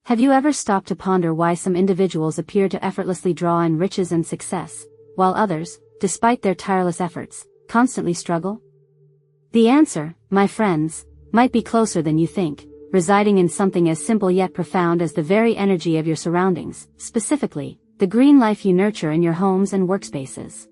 Have you ever stopped to ponder why some individuals appear to effortlessly draw in riches and success, while others, despite their tireless efforts, constantly struggle? The answer, my friends, might be closer than you think, residing in something as simple yet profound as the very energy of your surroundings, specifically, the green life you nurture in your homes and workspaces.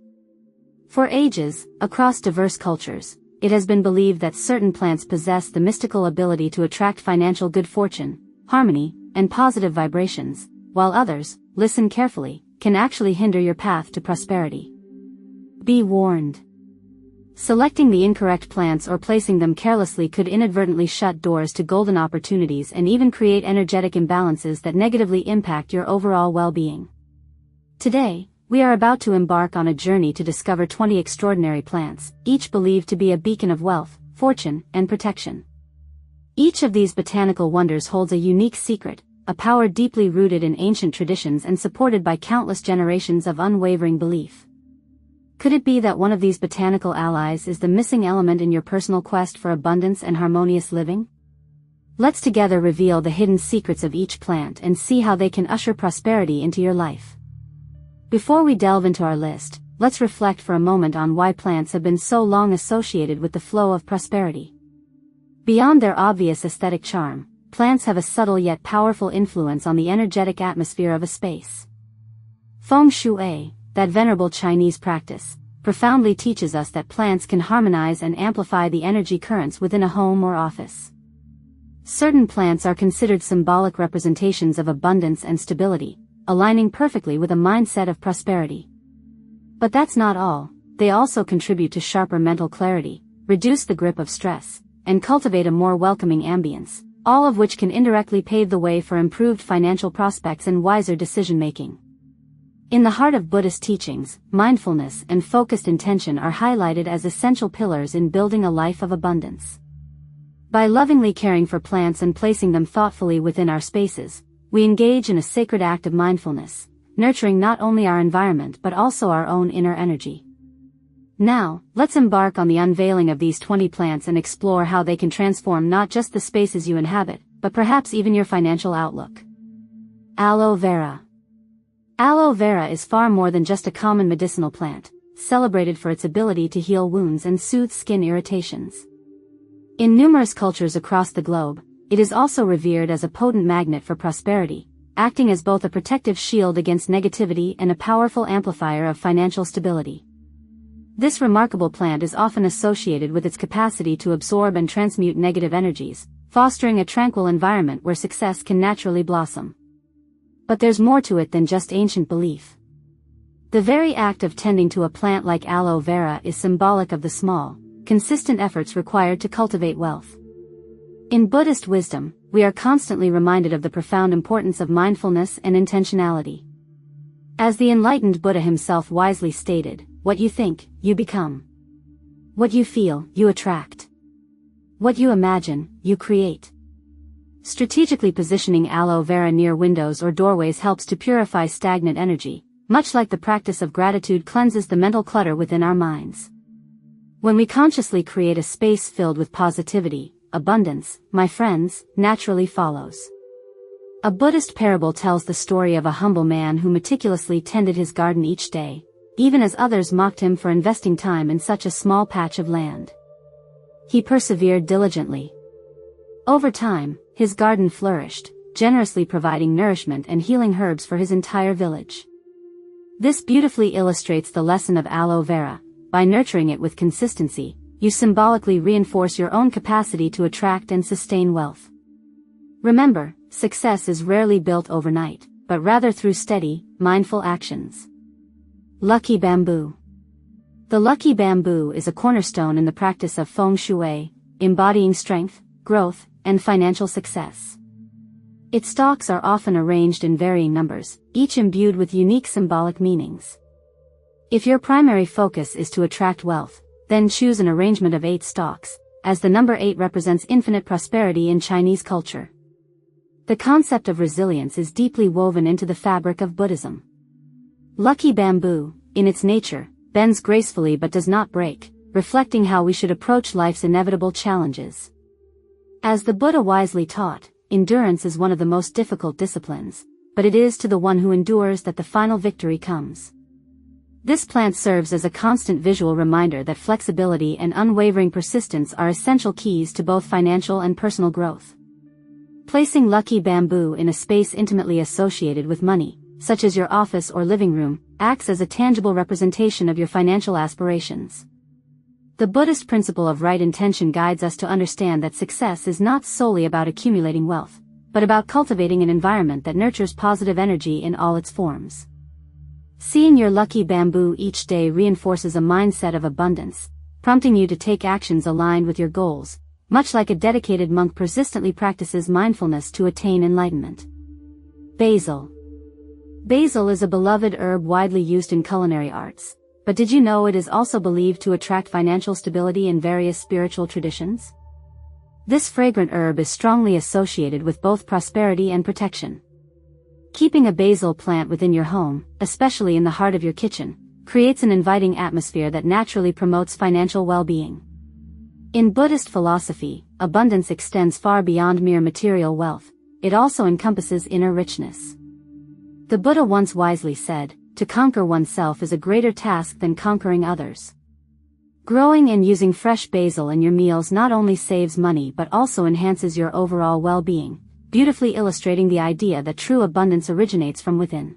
For ages, across diverse cultures, it has been believed that certain plants possess the mystical ability to attract financial good fortune, harmony, and positive vibrations, while others, listen carefully, can actually hinder your path to prosperity. Be warned. Selecting the incorrect plants or placing them carelessly could inadvertently shut doors to golden opportunities and even create energetic imbalances that negatively impact your overall well-being. Today, we are about to embark on a journey to discover 20 extraordinary plants, each believed to be a beacon of wealth, fortune, and protection. Each of these botanical wonders holds a unique secret, a power deeply rooted in ancient traditions and supported by countless generations of unwavering belief. Could it be that one of these botanical allies is the missing element in your personal quest for abundance and harmonious living? Let's together reveal the hidden secrets of each plant and see how they can usher prosperity into your life. Before we delve into our list, let's reflect for a moment on why plants have been so long associated with the flow of prosperity. Beyond their obvious aesthetic charm, plants have a subtle yet powerful influence on the energetic atmosphere of a space. Feng Shui, that venerable Chinese practice, profoundly teaches us that plants can harmonize and amplify the energy currents within a home or office. Certain plants are considered symbolic representations of abundance and stability, aligning perfectly with a mindset of prosperity. But that's not all. They also contribute to sharper mental clarity, reduce the grip of stress, and cultivate a more welcoming ambience, all of which can indirectly pave the way for improved financial prospects and wiser decision-making. In the heart of Buddhist teachings, mindfulness and focused intention are highlighted as essential pillars in building a life of abundance. By lovingly caring for plants and placing them thoughtfully within our spaces, we engage in a sacred act of mindfulness, nurturing not only our environment but also our own inner energy. Now, let's embark on the unveiling of these 20 plants and explore how they can transform not just the spaces you inhabit, but perhaps even your financial outlook. Aloe vera. Aloe vera is far more than just a common medicinal plant, celebrated for its ability to heal wounds and soothe skin irritations. In numerous cultures across the globe, it is also revered as a potent magnet for prosperity, acting as both a protective shield against negativity and a powerful amplifier of financial stability. This remarkable plant is often associated with its capacity to absorb and transmute negative energies, fostering a tranquil environment where success can naturally blossom. But there's more to it than just ancient belief. The very act of tending to a plant like aloe vera is symbolic of the small, consistent efforts required to cultivate wealth. In Buddhist wisdom, we are constantly reminded of the profound importance of mindfulness and intentionality. As the enlightened Buddha himself wisely stated, what you think, you become. What you feel, you attract. What you imagine, you create. Strategically positioning aloe vera near windows or doorways helps to purify stagnant energy, much like the practice of gratitude cleanses the mental clutter within our minds. When we consciously create a space filled with positivity, abundance, my friends, naturally follows. A Buddhist parable tells the story of a humble man who meticulously tended his garden each day, even as others mocked him for investing time in such a small patch of land. He persevered diligently. Over time, his garden flourished, generously providing nourishment and healing herbs for his entire village. This beautifully illustrates the lesson of aloe vera. By nurturing it with consistency, you symbolically reinforce your own capacity to attract and sustain wealth. Remember, success is rarely built overnight, but rather through steady, mindful actions. Lucky bamboo. The lucky bamboo is a cornerstone in the practice of Feng Shui, embodying strength, growth, and financial success. Its stalks are often arranged in varying numbers, each imbued with unique symbolic meanings. If your primary focus is to attract wealth, then choose an arrangement of 8 stalks, as the number 8 represents infinite prosperity in Chinese culture. The concept of resilience is deeply woven into the fabric of Buddhism. Lucky bamboo, in its nature, bends gracefully but does not break, reflecting how we should approach life's inevitable challenges. As the Buddha wisely taught, endurance is one of the most difficult disciplines, but it is to the one who endures that the final victory comes. This plant serves as a constant visual reminder that flexibility and unwavering persistence are essential keys to both financial and personal growth. Placing lucky bamboo in a space intimately associated with money, such as your office or living room, acts as a tangible representation of your financial aspirations. The Buddhist principle of right intention guides us to understand that success is not solely about accumulating wealth, but about cultivating an environment that nurtures positive energy in all its forms. Seeing your lucky bamboo each day reinforces a mindset of abundance, prompting you to take actions aligned with your goals, much like a dedicated monk persistently practices mindfulness to attain enlightenment. Basil. Basil is a beloved herb widely used in culinary arts. But did you know it is also believed to attract financial stability in various spiritual traditions? This fragrant herb is strongly associated with both prosperity and protection. Keeping a basil plant within your home, especially in the heart of your kitchen, creates an inviting atmosphere that naturally promotes financial well-being. In Buddhist philosophy, abundance extends far beyond mere material wealth. It also encompasses inner richness. The Buddha once wisely said, "To conquer oneself is a greater task than conquering others." Growing and using fresh basil in your meals not only saves money but also enhances your overall well-being, beautifully illustrating the idea that true abundance originates from within.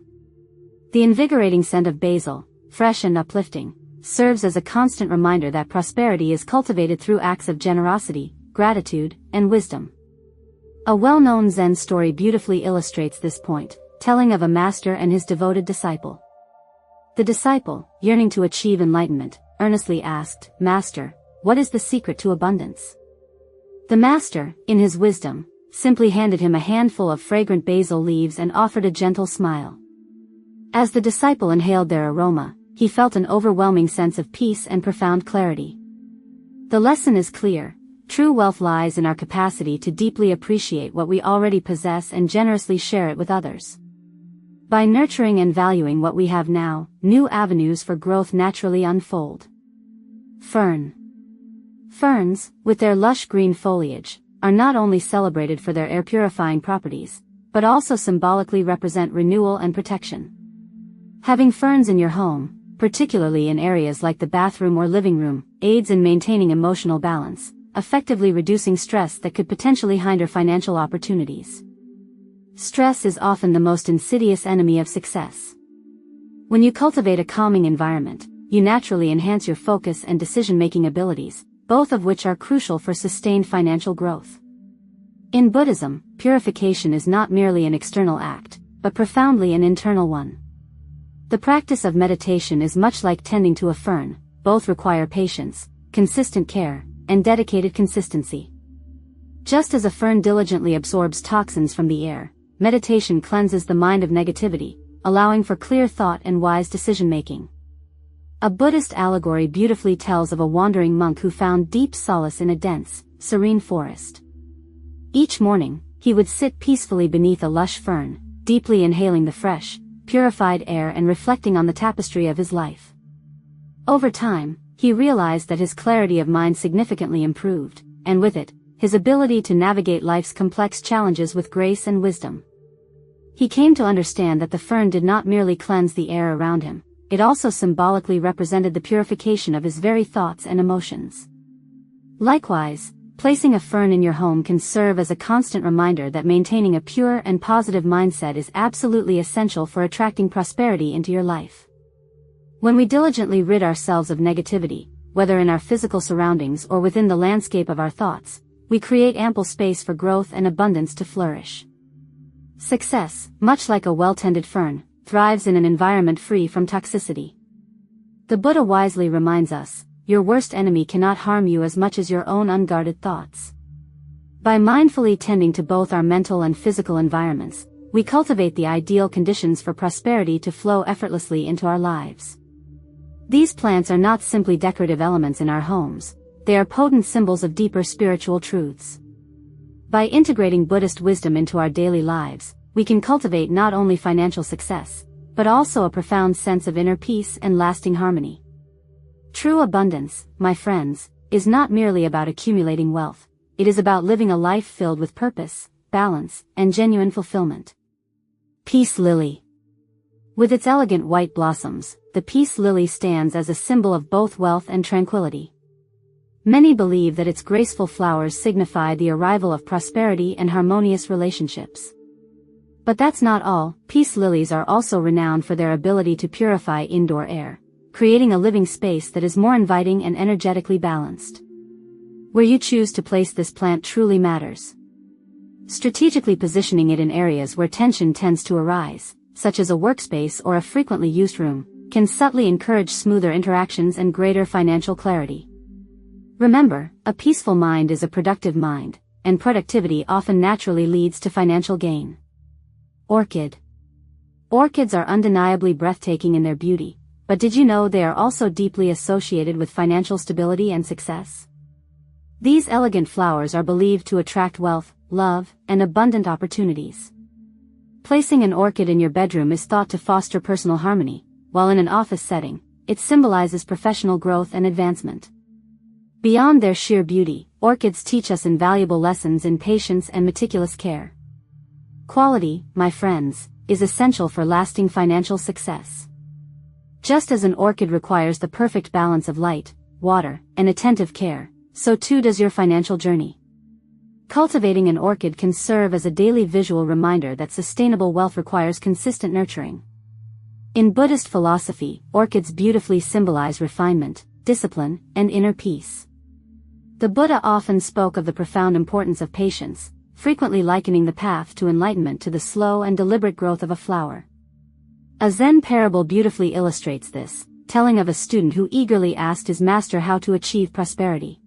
The invigorating scent of basil, fresh and uplifting, serves as a constant reminder that prosperity is cultivated through acts of generosity, gratitude, and wisdom. A well-known Zen story beautifully illustrates this point, telling of a master and his devoted disciple. The disciple, yearning to achieve enlightenment, earnestly asked, "Master, what is the secret to abundance?" The master, in his wisdom, simply handed him a handful of fragrant basil leaves and offered a gentle smile. As the disciple inhaled their aroma, he felt an overwhelming sense of peace and profound clarity. The lesson is clear: true wealth lies in our capacity to deeply appreciate what we already possess and generously share it with others. By nurturing and valuing what we have now, new avenues for growth naturally unfold. Fern. Ferns, with their lush green foliage, are not only celebrated for their air-purifying properties, but also symbolically represent renewal and protection. Having ferns in your home, particularly in areas like the bathroom or living room, aids in maintaining emotional balance, effectively reducing stress that could potentially hinder financial opportunities. Stress is often the most insidious enemy of success. When you cultivate a calming environment, you naturally enhance your focus and decision-making abilities, both of which are crucial for sustained financial growth. In Buddhism, purification is not merely an external act, but profoundly an internal one. The practice of meditation is much like tending to a fern, both require patience, consistent care, and dedicated consistency. Just as a fern diligently absorbs toxins from the air, meditation cleanses the mind of negativity, allowing for clear thought and wise decision-making. A Buddhist allegory beautifully tells of a wandering monk who found deep solace in a dense, serene forest. Each morning, he would sit peacefully beneath a lush fern, deeply inhaling the fresh, purified air and reflecting on the tapestry of his life. Over time, he realized that his clarity of mind significantly improved, and with it, his ability to navigate life's complex challenges with grace and wisdom. He came to understand that the fern did not merely cleanse the air around him, it also symbolically represented the purification of his very thoughts and emotions. Likewise, placing a fern in your home can serve as a constant reminder that maintaining a pure and positive mindset is absolutely essential for attracting prosperity into your life. When we diligently rid ourselves of negativity, whether in our physical surroundings or within the landscape of our thoughts, we create ample space for growth and abundance to flourish. Success, much like a well-tended fern, thrives in an environment free from toxicity. The Buddha wisely reminds us, your worst enemy cannot harm you as much as your own unguarded thoughts. By mindfully tending to both our mental and physical environments, we cultivate the ideal conditions for prosperity to flow effortlessly into our lives. These plants are not simply decorative elements in our homes, they are potent symbols of deeper spiritual truths. By integrating Buddhist wisdom into our daily lives, we can cultivate not only financial success, but also a profound sense of inner peace and lasting harmony. True abundance, my friends, is not merely about accumulating wealth, it is about living a life filled with purpose, balance, and genuine fulfillment. Peace lily. With its elegant white blossoms, the peace lily stands as a symbol of both wealth and tranquility. Many believe that its graceful flowers signify the arrival of prosperity and harmonious relationships. But that's not all. Peace lilies are also renowned for their ability to purify indoor air, creating a living space that is more inviting and energetically balanced. Where you choose to place this plant truly matters. Strategically positioning it in areas where tension tends to arise, such as a workspace or a frequently used room, can subtly encourage smoother interactions and greater financial clarity. Remember, a peaceful mind is a productive mind, and productivity often naturally leads to financial gain. Orchid. Orchids are undeniably breathtaking in their beauty, but did you know they are also deeply associated with financial stability and success? These elegant flowers are believed to attract wealth, love, and abundant opportunities. Placing an orchid in your bedroom is thought to foster personal harmony, while in an office setting, it symbolizes professional growth and advancement. Beyond their sheer beauty, orchids teach us invaluable lessons in patience and meticulous care. Quality, my friends, is essential for lasting financial success. Just as an orchid requires the perfect balance of light, water, and attentive care, so too does your financial journey. Cultivating an orchid can serve as a daily visual reminder that sustainable wealth requires consistent nurturing. In Buddhist philosophy, orchids beautifully symbolize refinement, discipline, and inner peace. The Buddha often spoke of the profound importance of patience, frequently likening the path to enlightenment to the slow and deliberate growth of a flower. A Zen parable beautifully illustrates this, telling of a student who eagerly asked his master how to achieve prosperity.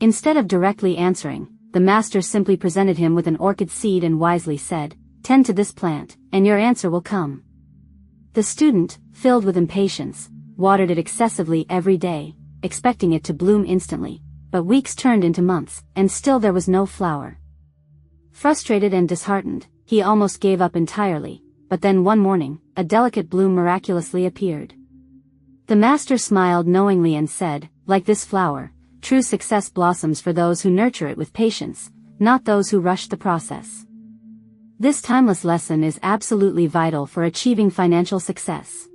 Instead of directly answering, the master simply presented him with an orchid seed and wisely said, "Tend to this plant, and your answer will come." The student, filled with impatience, watered it excessively every day, expecting it to bloom instantly, but weeks turned into months, and still there was no flower. Frustrated and disheartened, he almost gave up entirely, but then one morning, a delicate bloom miraculously appeared. The master smiled knowingly and said, "Like this flower, true success blossoms for those who nurture it with patience, not those who rush the process." This timeless lesson is absolutely vital for achieving financial success.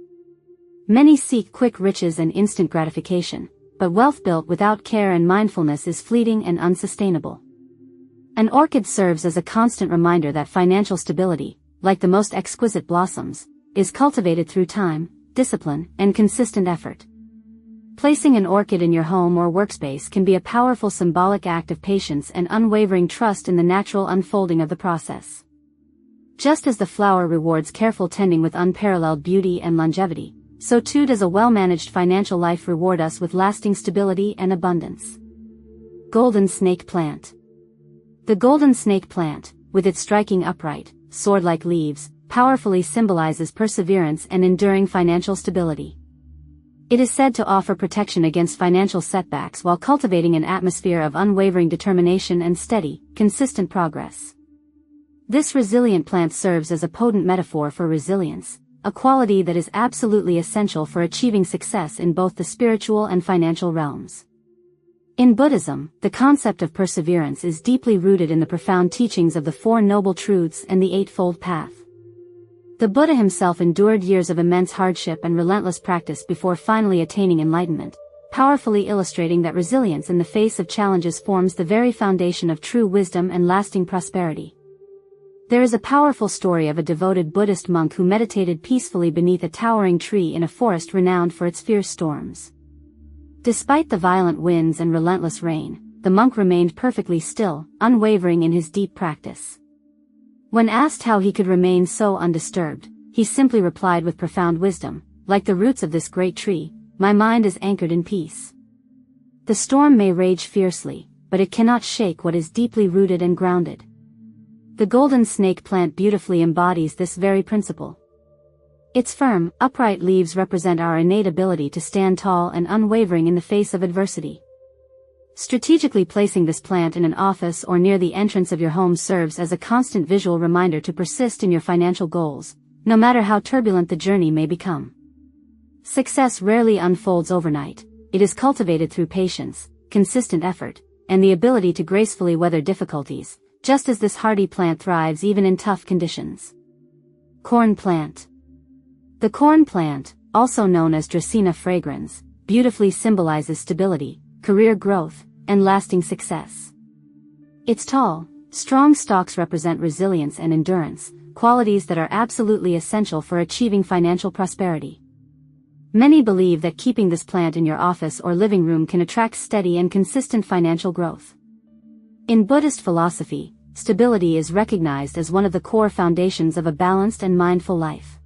Many seek quick riches and instant gratification, but wealth built without care and mindfulness is fleeting and unsustainable. An orchid serves as a constant reminder that financial stability, like the most exquisite blossoms, is cultivated through time, discipline, and consistent effort. Placing an orchid in your home or workspace can be a powerful symbolic act of patience and unwavering trust in the natural unfolding of the process. Just as the flower rewards careful tending with unparalleled beauty and longevity, so too does a well-managed financial life reward us with lasting stability and abundance. Golden snake plant. The golden snake plant, with its striking upright, sword-like leaves, powerfully symbolizes perseverance and enduring financial stability. It is said to offer protection against financial setbacks while cultivating an atmosphere of unwavering determination and steady, consistent progress. This resilient plant serves as a potent metaphor for resilience, a quality that is absolutely essential for achieving success in both the spiritual and financial realms. In Buddhism, the concept of perseverance is deeply rooted in the profound teachings of the Four Noble Truths and the Eightfold Path. The Buddha himself endured years of immense hardship and relentless practice before finally attaining enlightenment, powerfully illustrating that resilience in the face of challenges forms the very foundation of true wisdom and lasting prosperity. There is a powerful story of a devoted Buddhist monk who meditated peacefully beneath a towering tree in a forest renowned for its fierce storms. Despite the violent winds and relentless rain, the monk remained perfectly still, unwavering in his deep practice. When asked how he could remain so undisturbed, he simply replied with profound wisdom, "Like the roots of this great tree, my mind is anchored in peace. The storm may rage fiercely, but it cannot shake what is deeply rooted and grounded." The golden snake plant beautifully embodies this very principle. Its firm, upright leaves represent our innate ability to stand tall and unwavering in the face of adversity. Strategically placing this plant in an office or near the entrance of your home serves as a constant visual reminder to persist in your financial goals, no matter how turbulent the journey may become. Success rarely unfolds overnight. It is cultivated through patience, consistent effort, and the ability to gracefully weather difficulties, just as this hardy plant thrives even in tough conditions. Corn plant. The corn plant, also known as Dracaena fragrans, beautifully symbolizes stability, career growth, and lasting success. Its tall, strong stalks represent resilience and endurance, qualities that are absolutely essential for achieving financial prosperity. Many believe that keeping this plant in your office or living room can attract steady and consistent financial growth. In Buddhist philosophy, stability is recognized as one of the core foundations of a balanced and mindful life.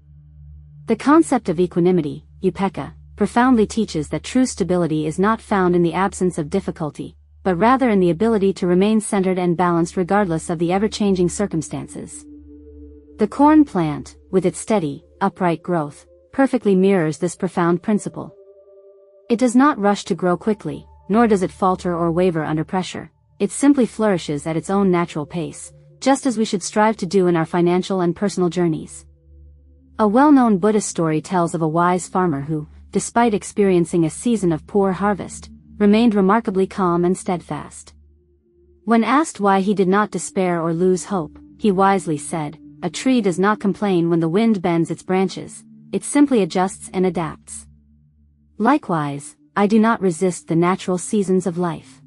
The concept of equanimity, upekkha, profoundly teaches that true stability is not found in the absence of difficulty, but rather in the ability to remain centered and balanced regardless of the ever-changing circumstances. The corn plant, with its steady, upright growth, perfectly mirrors this profound principle. It does not rush to grow quickly, nor does it falter or waver under pressure. It simply flourishes at its own natural pace, just as we should strive to do in our financial and personal journeys. A well-known Buddhist story tells of a wise farmer who, despite experiencing a season of poor harvest, remained remarkably calm and steadfast. When asked why he did not despair or lose hope, he wisely said, "A tree does not complain when the wind bends its branches, it simply adjusts and adapts. Likewise, I do not resist the natural seasons of life.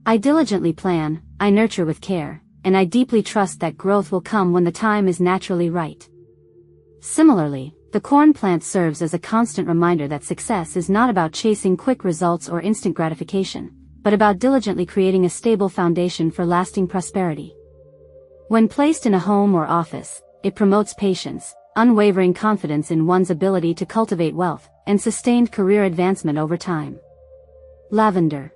I diligently plan, I nurture with care, and I deeply trust that growth will come when the time is naturally right." Similarly, the corn plant serves as a constant reminder that success is not about chasing quick results or instant gratification, but about diligently creating a stable foundation for lasting prosperity. When placed in a home or office, it promotes patience, unwavering confidence in one's ability to cultivate wealth, and sustained career advancement over time. Lavender.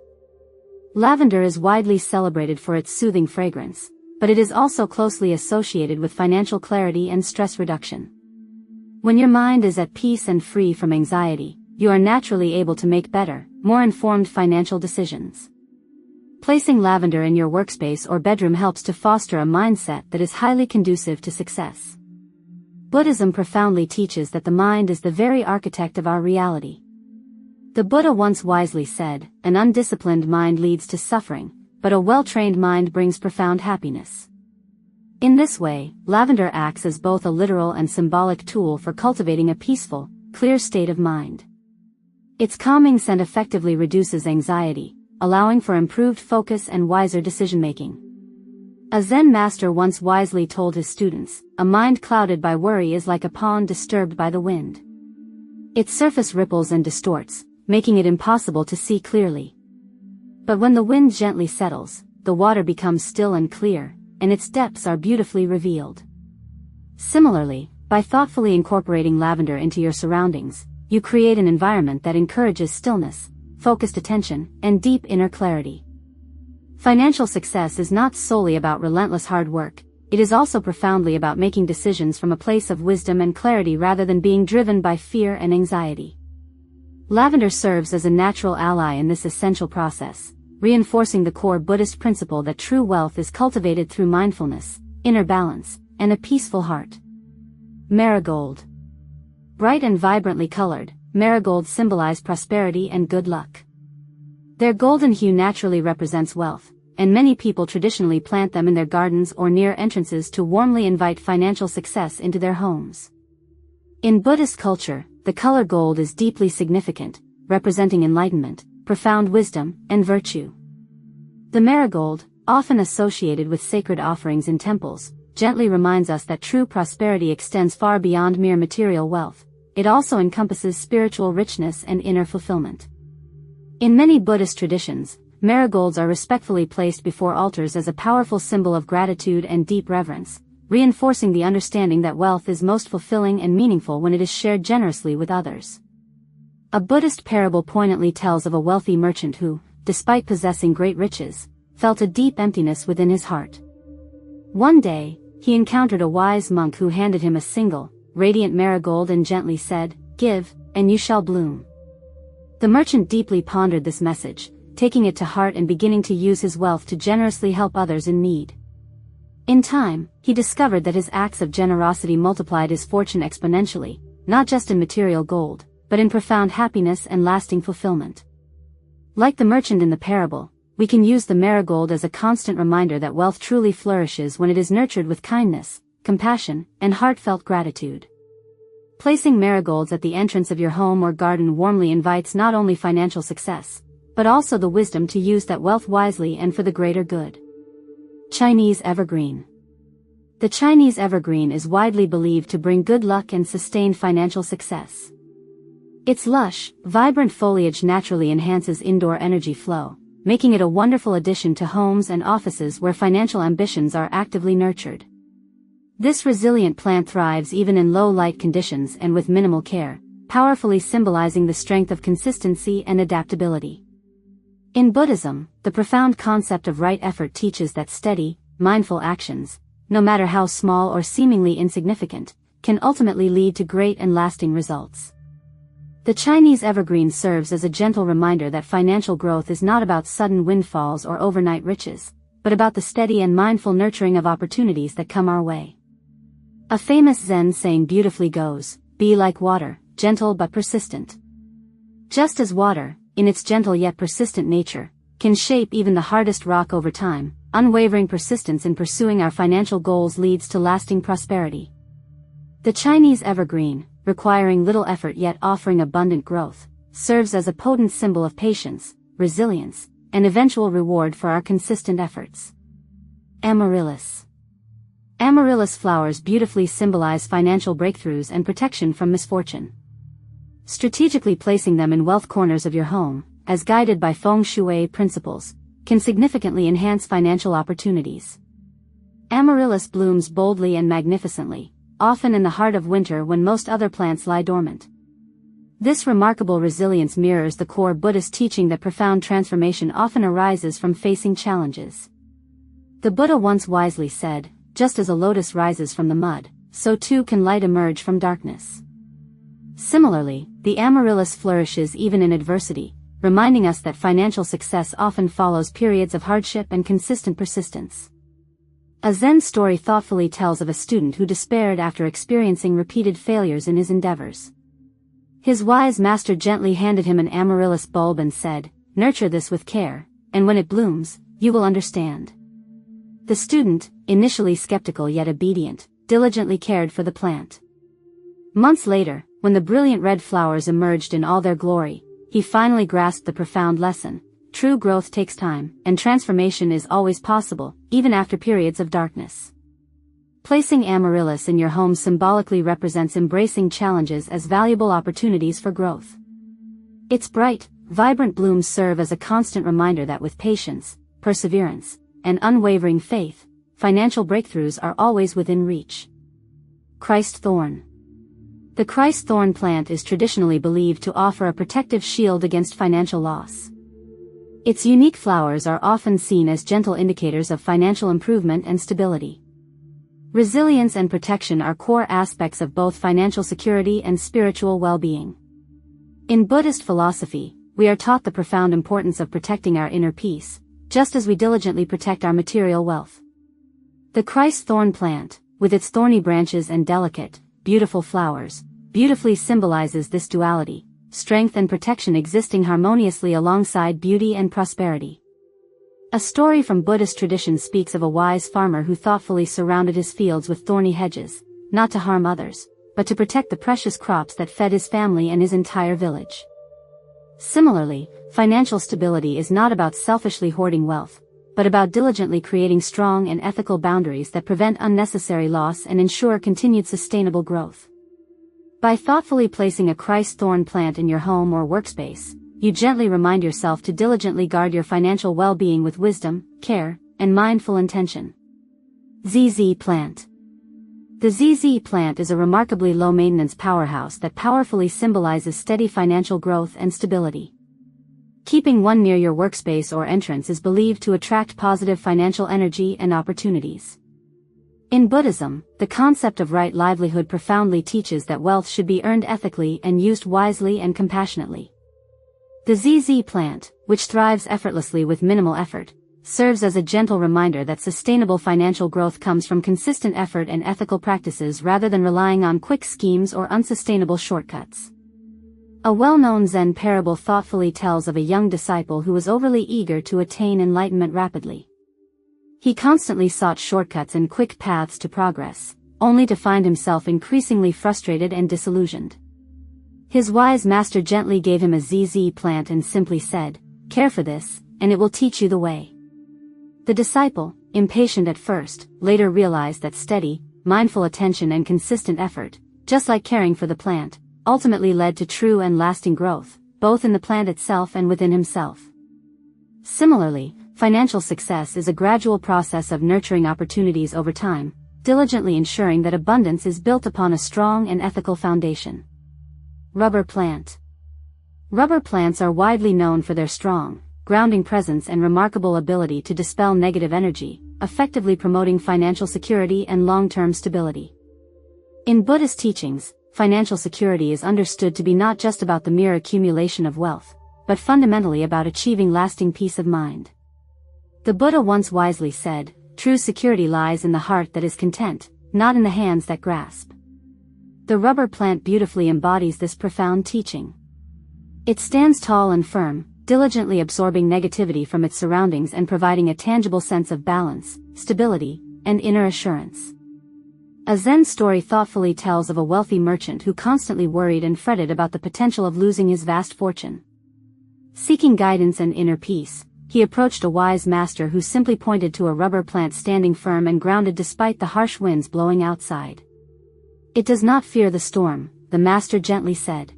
Lavender is widely celebrated for its soothing fragrance, but it is also closely associated with financial clarity and stress reduction. When your mind is at peace and free from anxiety, you are naturally able to make better, more informed financial decisions. Placing lavender in your workspace or bedroom helps to foster a mindset that is highly conducive to success. Buddhism profoundly teaches that the mind is the very architect of our reality. The Buddha once wisely said, "An undisciplined mind leads to suffering, but a well-trained mind brings profound happiness." In this way, lavender acts as both a literal and symbolic tool for cultivating a peaceful, clear state of mind. Its calming scent effectively reduces anxiety, allowing for improved focus and wiser decision-making. A Zen master once wisely told his students, "A mind clouded by worry is like a pond disturbed by the wind. Its surface ripples and distorts, making it impossible to see clearly. But when the wind gently settles, the water becomes still and clear, and its depths are beautifully revealed." Similarly, by thoughtfully incorporating lavender into your surroundings, you create an environment that encourages stillness, focused attention, and deep inner clarity. Financial success is not solely about relentless hard work, it is also profoundly about making decisions from a place of wisdom and clarity rather than being driven by fear and anxiety. Lavender serves as a natural ally in this essential process, reinforcing the core Buddhist principle that true wealth is cultivated through mindfulness, inner balance, and a peaceful heart. Marigold. Bright and vibrantly colored, marigolds symbolize prosperity and good luck. Their golden hue naturally represents wealth, and many people traditionally plant them in their gardens or near entrances to warmly invite financial success into their homes. In Buddhist culture, the color gold is deeply significant, representing enlightenment, profound wisdom, and virtue. The marigold, often associated with sacred offerings in temples, gently reminds us that true prosperity extends far beyond mere material wealth. It also encompasses spiritual richness and inner fulfillment. In many Buddhist traditions, marigolds are respectfully placed before altars as a powerful symbol of gratitude and deep reverence, reinforcing the understanding that wealth is most fulfilling and meaningful when it is shared generously with others. A Buddhist parable poignantly tells of a wealthy merchant who, despite possessing great riches, felt a deep emptiness within his heart. One day, he encountered a wise monk who handed him a single, radiant marigold and gently said, "Give, and you shall bloom." The merchant deeply pondered this message, taking it to heart and beginning to use his wealth to generously help others in need. In time, he discovered that his acts of generosity multiplied his fortune exponentially, not just in material gold, but in profound happiness and lasting fulfillment. Like the merchant in the parable, we can use the marigold as a constant reminder that wealth truly flourishes when it is nurtured with kindness, compassion, and heartfelt gratitude. Placing marigolds at the entrance of your home or garden warmly invites not only financial success, but also the wisdom to use that wealth wisely and for the greater good. Chinese evergreen. The Chinese evergreen is widely believed to bring good luck and sustained financial success. Its lush, vibrant foliage naturally enhances indoor energy flow, making it a wonderful addition to homes and offices where financial ambitions are actively nurtured. This resilient plant thrives even in low light conditions and with minimal care, powerfully symbolizing the strength of consistency and adaptability. In Buddhism, the profound concept of right effort teaches that steady, mindful actions, no matter how small or seemingly insignificant, can ultimately lead to great and lasting results. The Chinese evergreen serves as a gentle reminder that financial growth is not about sudden windfalls or overnight riches, but about the steady and mindful nurturing of opportunities that come our way. A famous Zen saying beautifully goes, "Be like water, gentle but persistent." Just as water, in its gentle yet persistent nature, can shape even the hardest rock over time, unwavering persistence in pursuing our financial goals leads to lasting prosperity. The Chinese evergreen, requiring little effort yet offering abundant growth, serves as a potent symbol of patience, resilience, and eventual reward for our consistent efforts. Amaryllis. Amaryllis flowers beautifully symbolize financial breakthroughs and protection from misfortune. Strategically placing them in wealth corners of your home, as guided by feng shui principles, can significantly enhance financial opportunities. Amaryllis blooms boldly and magnificently, often in the heart of winter when most other plants lie dormant. This remarkable resilience mirrors the core Buddhist teaching that profound transformation often arises from facing challenges. The Buddha once wisely said, "Just as a lotus rises from the mud, so too can light emerge from darkness." Similarly, the amaryllis flourishes even in adversity, reminding us that financial success often follows periods of hardship and consistent persistence. A Zen story thoughtfully tells of a student who despaired after experiencing repeated failures in his endeavors. His wise master gently handed him an amaryllis bulb and said, "Nurture this with care, and when it blooms, you will understand." The student, initially skeptical yet obedient, diligently cared for the plant. Months later, when the brilliant red flowers emerged in all their glory, he finally grasped the profound lesson: true growth takes time, and transformation is always possible, even after periods of darkness. Placing amaryllis in your home symbolically represents embracing challenges as valuable opportunities for growth. Its bright, vibrant blooms serve as a constant reminder that with patience, perseverance, and unwavering faith, financial breakthroughs are always within reach. Christ thorn. The Christ thorn plant is traditionally believed to offer a protective shield against financial loss. Its unique flowers are often seen as gentle indicators of financial improvement and stability. Resilience and protection are core aspects of both financial security and spiritual well-being. In Buddhist philosophy, we are taught the profound importance of protecting our inner peace, just as we diligently protect our material wealth. The Christ thorn plant, with its thorny branches and delicate, beautiful flowers, beautifully symbolizes this duality, strength and protection existing harmoniously alongside beauty and prosperity. A story from Buddhist tradition speaks of a wise farmer who thoughtfully surrounded his fields with thorny hedges, not to harm others, but to protect the precious crops that fed his family and his entire village. Similarly, financial stability is not about selfishly hoarding wealth, but about diligently creating strong and ethical boundaries that prevent unnecessary loss and ensure continued sustainable growth. By thoughtfully placing a Christ thorn plant in your home or workspace, you gently remind yourself to diligently guard your financial well-being with wisdom, care, and mindful intention. ZZ plant. The ZZ plant is a remarkably low-maintenance powerhouse that powerfully symbolizes steady financial growth and stability. Keeping one near your workspace or entrance is believed to attract positive financial energy and opportunities. In Buddhism, the concept of right livelihood profoundly teaches that wealth should be earned ethically and used wisely and compassionately. The ZZ plant, which thrives effortlessly with minimal effort, serves as a gentle reminder that sustainable financial growth comes from consistent effort and ethical practices rather than relying on quick schemes or unsustainable shortcuts. A well-known Zen parable thoughtfully tells of a young disciple who was overly eager to attain enlightenment rapidly. He constantly sought shortcuts and quick paths to progress, only to find himself increasingly frustrated and disillusioned. His wise master gently gave him a ZZ plant and simply said, "Care for this, and it will teach you the way." The disciple, impatient at first, later realized that steady, mindful attention and consistent effort, just like caring for the plant, ultimately led to true and lasting growth, both in the plant itself and within himself. Similarly, financial success is a gradual process of nurturing opportunities over time, diligently ensuring that abundance is built upon a strong and ethical foundation. Rubber plant. Rubber plants are widely known for their strong, grounding presence and remarkable ability to dispel negative energy, effectively promoting financial security and long-term stability. In Buddhist teachings, financial security is understood to be not just about the mere accumulation of wealth, but fundamentally about achieving lasting peace of mind. The Buddha once wisely said, "True security lies in the heart that is content, not in the hands that grasp." The rubber plant beautifully embodies this profound teaching. It stands tall and firm, diligently absorbing negativity from its surroundings and providing a tangible sense of balance, stability, and inner assurance. A Zen story thoughtfully tells of a wealthy merchant who constantly worried and fretted about the potential of losing his vast fortune. Seeking guidance and inner peace, he approached a wise master who simply pointed to a rubber plant standing firm and grounded despite the harsh winds blowing outside. "It does not fear the storm," the master gently said.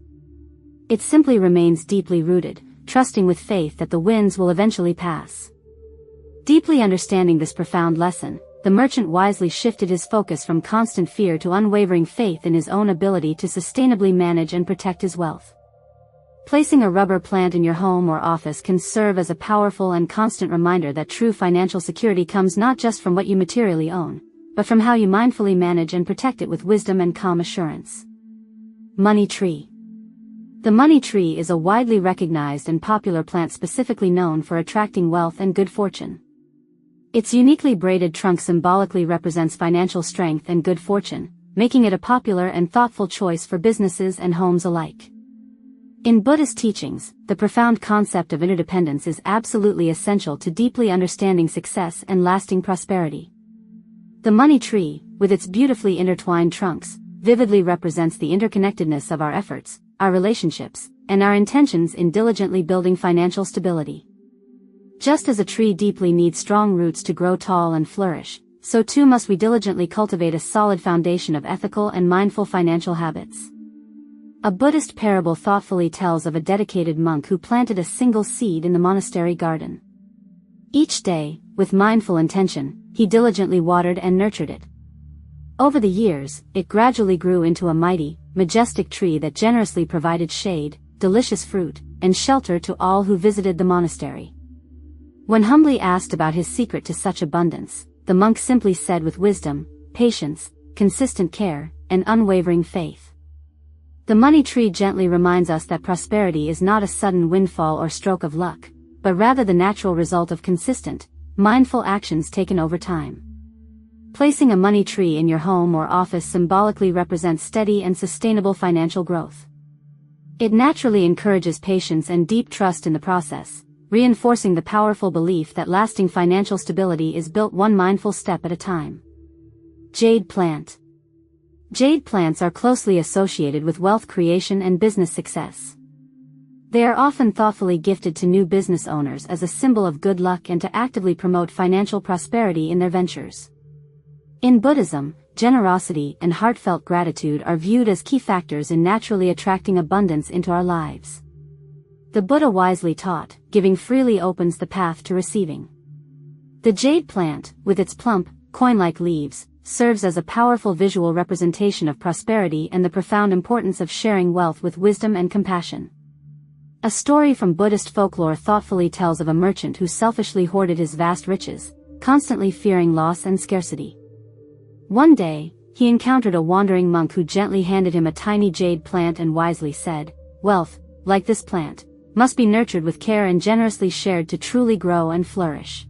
"It simply remains deeply rooted, trusting with faith that the winds will eventually pass." Deeply understanding this profound lesson, the merchant wisely shifted his focus from constant fear to unwavering faith in his own ability to sustainably manage and protect his wealth. Placing a rubber plant in your home or office can serve as a powerful and constant reminder that true financial security comes not just from what you materially own, but from how you mindfully manage and protect it with wisdom and calm assurance. Money tree. The money tree is a widely recognized and popular plant specifically known for attracting wealth and good fortune. Its uniquely braided trunk symbolically represents financial strength and good fortune, making it a popular and thoughtful choice for businesses and homes alike. In Buddhist teachings, the profound concept of interdependence is absolutely essential to deeply understanding success and lasting prosperity. The money tree, with its beautifully intertwined trunks, vividly represents the interconnectedness of our efforts, our relationships, and our intentions in diligently building financial stability. Just as a tree deeply needs strong roots to grow tall and flourish, so too must we diligently cultivate a solid foundation of ethical and mindful financial habits. A Buddhist parable thoughtfully tells of a dedicated monk who planted a single seed in the monastery garden. Each day, with mindful intention, he diligently watered and nurtured it. Over the years, it gradually grew into a mighty, majestic tree that generously provided shade, delicious fruit, and shelter to all who visited the monastery. When humbly asked about his secret to such abundance, the monk simply said with wisdom, patience, consistent care, and unwavering faith. The money tree gently reminds us that prosperity is not a sudden windfall or stroke of luck, but rather the natural result of consistent, mindful actions taken over time. Placing a money tree in your home or office symbolically represents steady and sustainable financial growth. It naturally encourages patience and deep trust in the process, reinforcing the powerful belief that lasting financial stability is built one mindful step at a time. Jade plant. Jade plants are closely associated with wealth creation and business success. They are often thoughtfully gifted to new business owners as a symbol of good luck and to actively promote financial prosperity in their ventures. In Buddhism, generosity and heartfelt gratitude are viewed as key factors in naturally attracting abundance into our lives. The Buddha wisely taught, giving freely opens the path to receiving. The jade plant, with its plump, coin-like leaves, serves as a powerful visual representation of prosperity and the profound importance of sharing wealth with wisdom and compassion. A story from Buddhist folklore thoughtfully tells of a merchant who selfishly hoarded his vast riches, constantly fearing loss and scarcity. One day, he encountered a wandering monk who gently handed him a tiny jade plant and wisely said, "Wealth, like this plant, must be nurtured with care and generously shared to truly grow and flourish."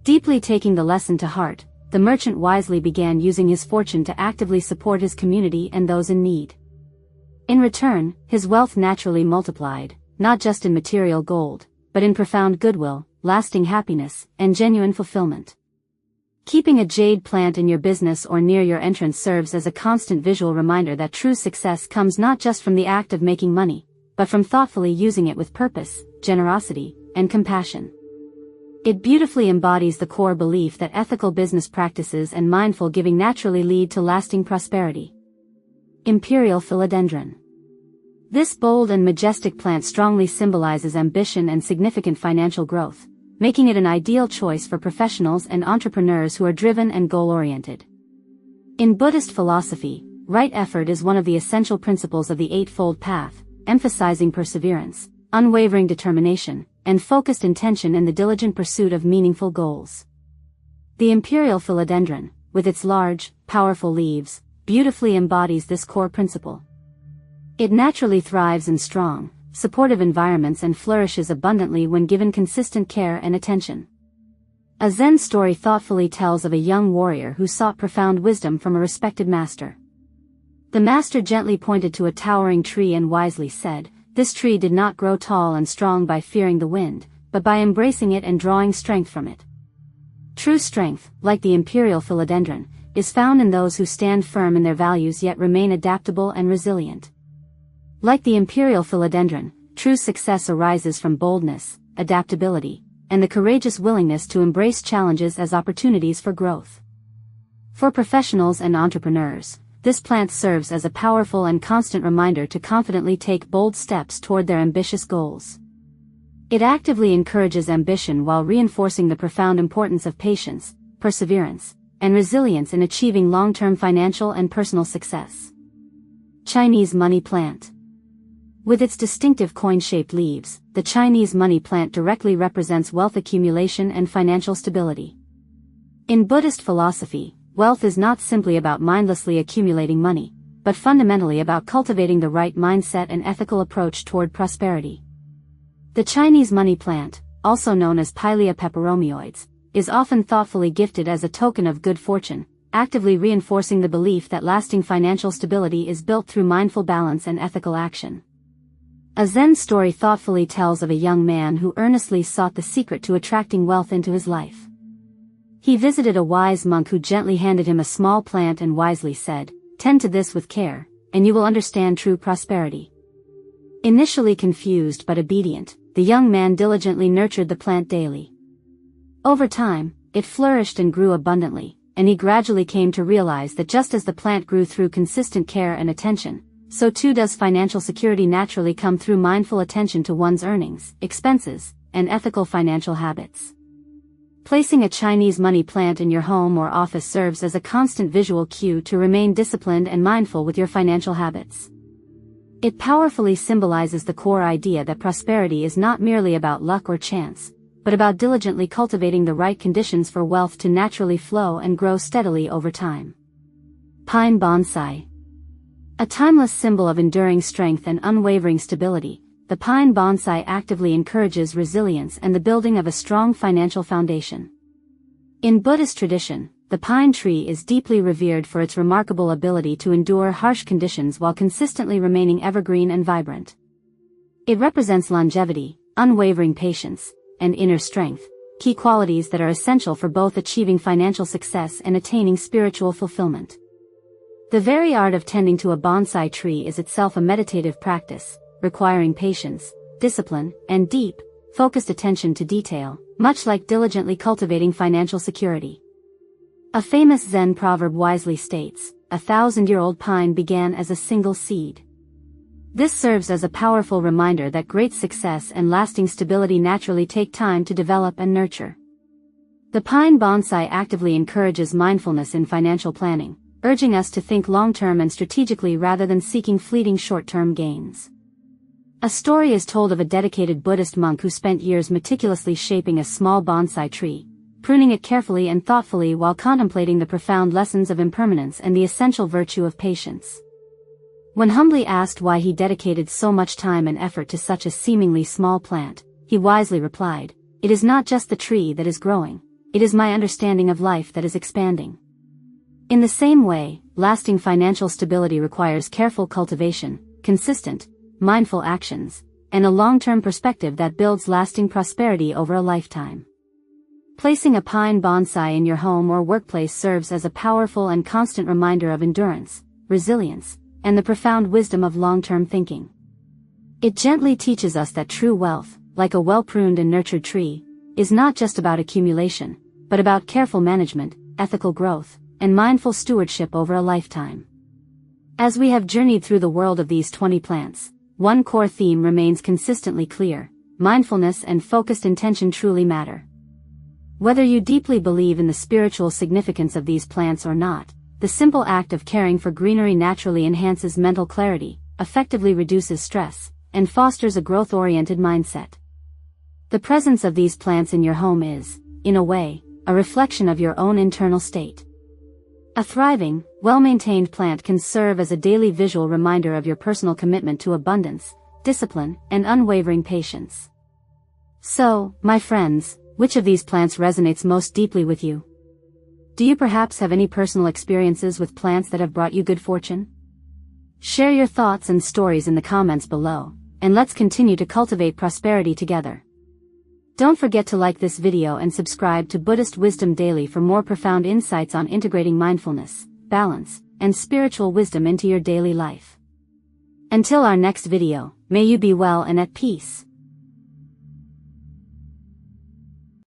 Deeply taking the lesson to heart, the merchant wisely began using his fortune to actively support his community and those in need. In return, his wealth naturally multiplied, not just in material gold, but in profound goodwill, lasting happiness, and genuine fulfillment. Keeping a jade plant in your business or near your entrance serves as a constant visual reminder that true success comes not just from the act of making money, but from thoughtfully using it with purpose, generosity, and compassion. It beautifully embodies the core belief that ethical business practices and mindful giving naturally lead to lasting prosperity. Imperial Philodendron. This bold and majestic plant strongly symbolizes ambition and significant financial growth, making it an ideal choice for professionals and entrepreneurs who are driven and goal-oriented. In Buddhist philosophy, right effort is one of the essential principles of the Eightfold Path, emphasizing perseverance, unwavering determination, and focused intention in the diligent pursuit of meaningful goals. The imperial philodendron, with its large, powerful leaves, beautifully embodies this core principle. It naturally thrives in strong, supportive environments and flourishes abundantly when given consistent care and attention. A Zen story thoughtfully tells of a young warrior who sought profound wisdom from a respected master. The master gently pointed to a towering tree and wisely said, "This tree did not grow tall and strong by fearing the wind, but by embracing it and drawing strength from it." True strength, like the imperial philodendron, is found in those who stand firm in their values yet remain adaptable and resilient. Like the imperial philodendron, true success arises from boldness, adaptability, and the courageous willingness to embrace challenges as opportunities for growth. For professionals and entrepreneurs, this plant serves as a powerful and constant reminder to confidently take bold steps toward their ambitious goals. It actively encourages ambition while reinforcing the profound importance of patience, perseverance, and resilience in achieving long-term financial and personal success. Chinese money plant. With its distinctive coin-shaped leaves, the Chinese money plant directly represents wealth accumulation and financial stability. In Buddhist philosophy, wealth is not simply about mindlessly accumulating money, but fundamentally about cultivating the right mindset and ethical approach toward prosperity. The Chinese money plant, also known as Pilea peperomioides, is often thoughtfully gifted as a token of good fortune, actively reinforcing the belief that lasting financial stability is built through mindful balance and ethical action. A Zen story thoughtfully tells of a young man who earnestly sought the secret to attracting wealth into his life. He visited a wise monk who gently handed him a small plant and wisely said, "Tend to this with care, and you will understand true prosperity." Initially confused but obedient, the young man diligently nurtured the plant daily. Over time, it flourished and grew abundantly, and he gradually came to realize that just as the plant grew through consistent care and attention, so too does financial security naturally come through mindful attention to one's earnings, expenses, and ethical financial habits. Placing a Chinese money plant in your home or office serves as a constant visual cue to remain disciplined and mindful with your financial habits. It powerfully symbolizes the core idea that prosperity is not merely about luck or chance, but about diligently cultivating the right conditions for wealth to naturally flow and grow steadily over time. Pine bonsai. A timeless symbol of enduring strength and unwavering stability, the pine bonsai actively encourages resilience and the building of a strong financial foundation. In Buddhist tradition, the pine tree is deeply revered for its remarkable ability to endure harsh conditions while consistently remaining evergreen and vibrant. It represents longevity, unwavering patience, and inner strength, key qualities that are essential for both achieving financial success and attaining spiritual fulfillment. The very art of tending to a bonsai tree is itself a meditative practice, requiring patience, discipline, and deep, focused attention to detail, much like diligently cultivating financial security. A famous Zen proverb wisely states, "A 1,000-year-old pine began as a single seed." This serves as a powerful reminder that great success and lasting stability naturally take time to develop and nurture. The pine bonsai actively encourages mindfulness in financial planning, urging us to think long-term and strategically rather than seeking fleeting short-term gains. A story is told of a dedicated Buddhist monk who spent years meticulously shaping a small bonsai tree, pruning it carefully and thoughtfully while contemplating the profound lessons of impermanence and the essential virtue of patience. When humbly asked why he dedicated so much time and effort to such a seemingly small plant, he wisely replied, "It is not just the tree that is growing, it is my understanding of life that is expanding." In the same way, lasting financial stability requires careful cultivation, consistent, mindful actions, and a long-term perspective that builds lasting prosperity over a lifetime. Placing a pine bonsai in your home or workplace serves as a powerful and constant reminder of endurance, resilience, and the profound wisdom of long-term thinking. It gently teaches us that true wealth, like a well-pruned and nurtured tree, is not just about accumulation, but about careful management, ethical growth, and mindful stewardship over a lifetime. As we have journeyed through the world of these 20 plants, one core theme remains consistently clear: mindfulness and focused intention truly matter. Whether you deeply believe in the spiritual significance of these plants or not, the simple act of caring for greenery naturally enhances mental clarity, effectively reduces stress, and fosters a growth-oriented mindset. The presence of these plants in your home is, in a way, a reflection of your own internal state. A thriving, well-maintained plant can serve as a daily visual reminder of your personal commitment to abundance, discipline, and unwavering patience. So, my friends, which of these plants resonates most deeply with you? Do you perhaps have any personal experiences with plants that have brought you good fortune? Share your thoughts and stories in the comments below, and let's continue to cultivate prosperity together. Don't forget to like this video and subscribe to Buddhist Wisdom Daily for more profound insights on integrating mindfulness, balance, and spiritual wisdom into your daily life. Until our next video, may you be well and at peace.